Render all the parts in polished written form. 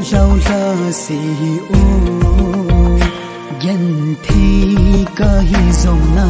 rau ra si ô gen thi ca hi dòng na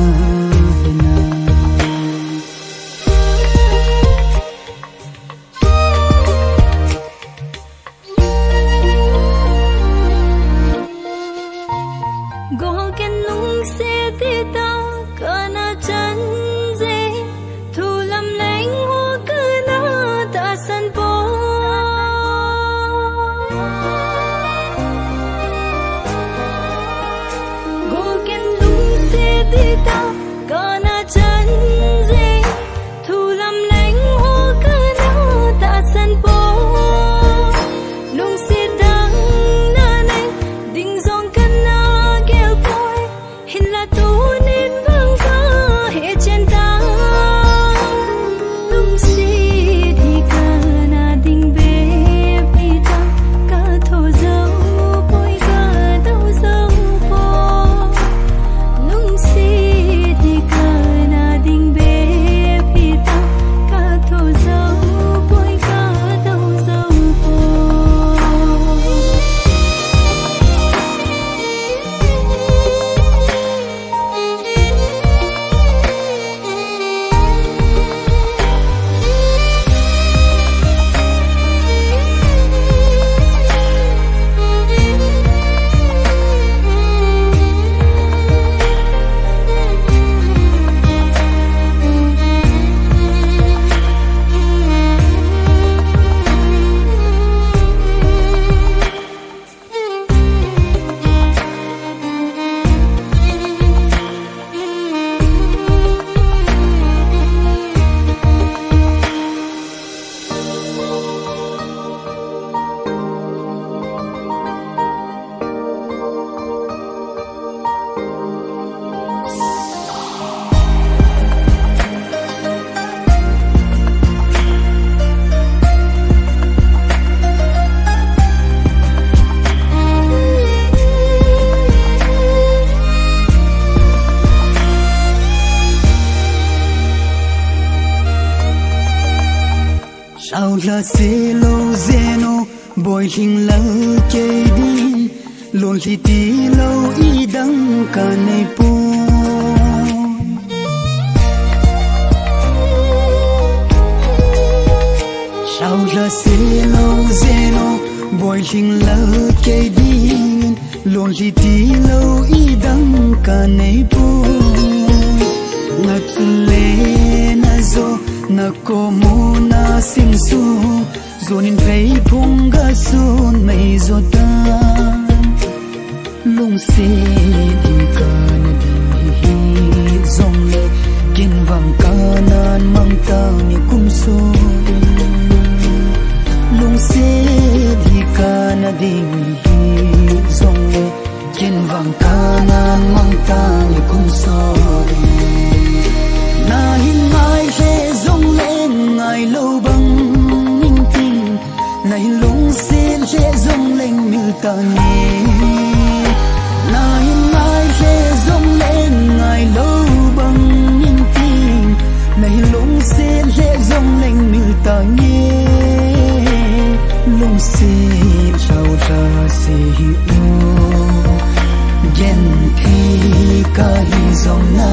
sao ra se lo zeno boy hing la ke di lon hi ti lo i dang ka nei pu sao ra se lo zeno boy hing la ke di lon hi ti lo i dang ka nei pu ngat le na zo na komo na sing su zonin vei phung ga sun mai zota lung se di kana di hi zong le kin wang kanan mang ta mi kum so lung se di kana di hi zong le kin wang kanan mang ta mi kum so na hin mai he zong lên ngài lâu bằng minh tình này lung xin he zong lên mil ta nghe na hin mai he zong lên ngài lâu bằng minh tình này lung xin he zong lên mil ta nghe lung xin chào ra si u gen thi ca hi zong na